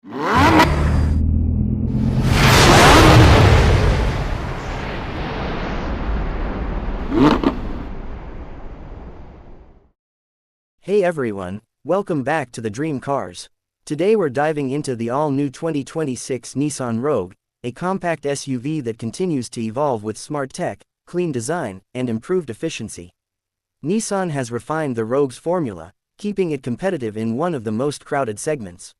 Hey everyone, welcome back to the Dream Cars. Today we're diving into the all-new 2026 Nissan Rogue, a compact SUV that continues to evolve with smart tech, clean design, and improved efficiency. Nissan has refined the Rogue's formula, keeping it competitive in one of the most crowded segments.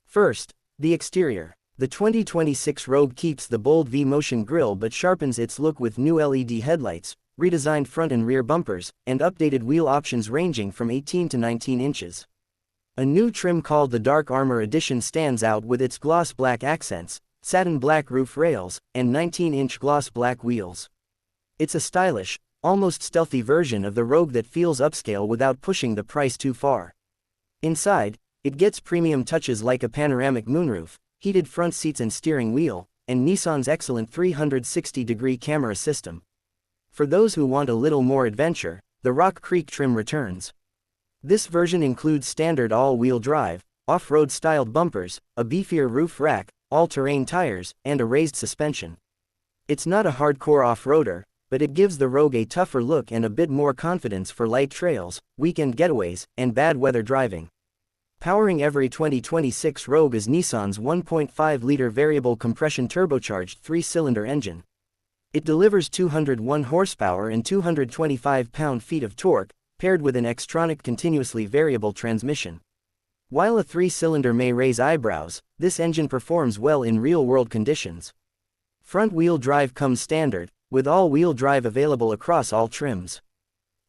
First, the exterior. The 2026 Rogue keeps the bold V-motion grille but sharpens its look with new LED headlights, redesigned front and rear bumpers, and updated wheel options ranging from 18 to 19 inches. A new trim called the Dark Armor Edition stands out with its gloss black accents, satin black roof rails, and 19-inch gloss black wheels. It's a stylish, almost stealthy version of the Rogue that feels upscale without pushing the price too far. Inside, it gets premium touches like a panoramic moonroof, heated front seats and steering wheel, and Nissan's excellent 360-degree camera system. For those who want a little more adventure, the Rock Creek trim returns. This version includes standard all-wheel drive, off-road styled bumpers, a beefier roof rack, all-terrain tires, and a raised suspension. It's not a hardcore off-roader, but it gives the Rogue a tougher look and a bit more confidence for light trails, weekend getaways, and bad weather driving. Powering every 2026 Rogue is Nissan's 1.5-liter variable compression turbocharged 3-cylinder engine. It delivers 201 horsepower and 225 pound-feet of torque, paired with an Xtronic continuously variable transmission. While a 3-cylinder may raise eyebrows, this engine performs well in real-world conditions. Front-wheel drive comes standard, with all-wheel drive available across all trims.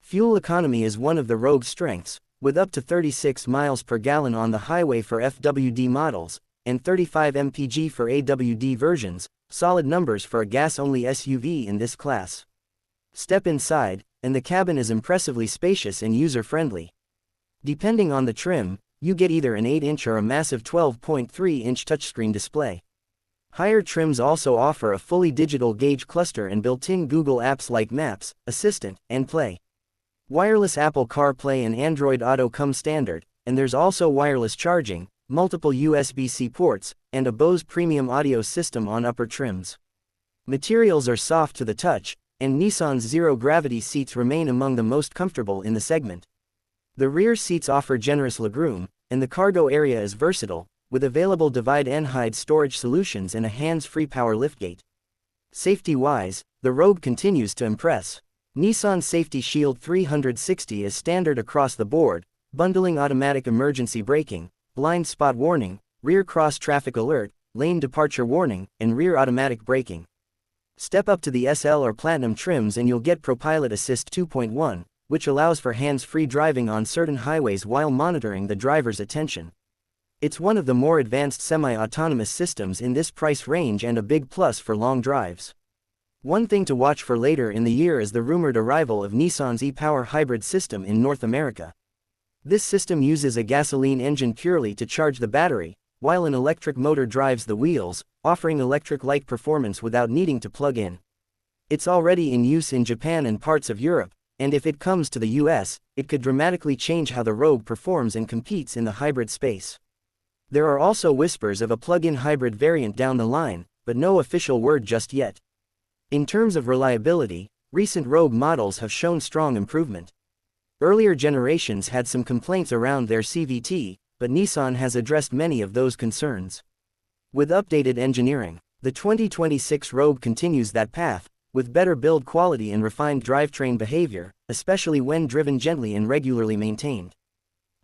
Fuel economy is one of the Rogue's strengths, with up to 36 miles per gallon on the highway for FWD models, and 35 mpg for AWD versions, solid numbers for a gas-only SUV in this class. Step inside, and the cabin is impressively spacious and user-friendly. Depending on the trim, you get either an 8-inch or a massive 12.3-inch touchscreen display. Higher trims also offer a fully digital gauge cluster and built-in Google apps like Maps, Assistant, and Play. Wireless Apple CarPlay and Android Auto come standard, and there's also wireless charging, multiple USB-C ports, and a Bose premium audio system on upper trims. Materials are soft to the touch, and Nissan's zero-gravity seats remain among the most comfortable in the segment. The rear seats offer generous legroom, and the cargo area is versatile, with available divide-and-hide storage solutions and a hands-free power liftgate. Safety-wise, the Rogue continues to impress. Nissan Safety Shield 360 is standard across the board, bundling automatic emergency braking, blind spot warning, rear cross-traffic alert, lane departure warning, and rear automatic braking. Step up to the SL or Platinum trims and you'll get ProPilot Assist 2.1, which allows for hands-free driving on certain highways while monitoring the driver's attention. It's one of the more advanced semi-autonomous systems in this price range and a big plus for long drives. One thing to watch for later in the year is the rumored arrival of Nissan's e-Power hybrid system in North America. This system uses a gasoline engine purely to charge the battery, while an electric motor drives the wheels, offering electric-like performance without needing to plug in. It's already in use in Japan and parts of Europe, and if it comes to the US, it could dramatically change how the Rogue performs and competes in the hybrid space. There are also whispers of a plug-in hybrid variant down the line, but no official word just yet. In terms of reliability, recent Rogue models have shown strong improvement. Earlier generations had some complaints around their CVT, but Nissan has addressed many of those concerns. With updated engineering, the 2026 Rogue continues that path, with better build quality and refined drivetrain behavior, especially when driven gently and regularly maintained.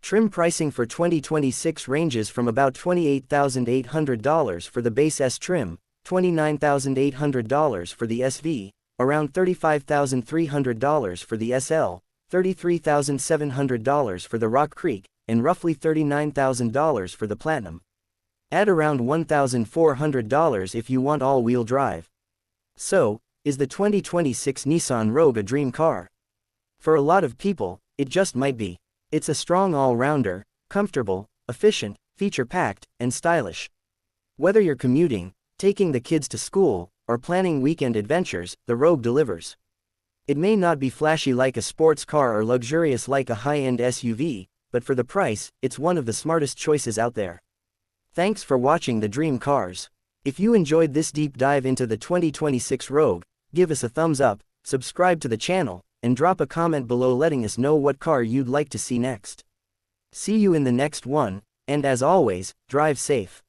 Trim pricing for 2026 ranges from about $28,800 for the base S trim, $29,800 for the SV, around $35,300 for the SL, $33,700 for the Rock Creek, and roughly $39,000 for the Platinum. Add around $1,400 if you want all-wheel drive. So, is the 2026 Nissan Rogue a dream car? For a lot of people, it just might be. It's a strong all-rounder, comfortable, efficient, feature-packed, and stylish. Whether you're commuting, taking the kids to school, or planning weekend adventures, the Rogue delivers. It may not be flashy like a sports car or luxurious like a high-end SUV, but for the price, it's one of the smartest choices out there. Thanks for watching the Dream Cars. If you enjoyed this deep dive into the 2026 Rogue, give us a thumbs up, subscribe to the channel, and drop a comment below letting us know what car you'd like to see next. See you in the next one, and as always, drive safe.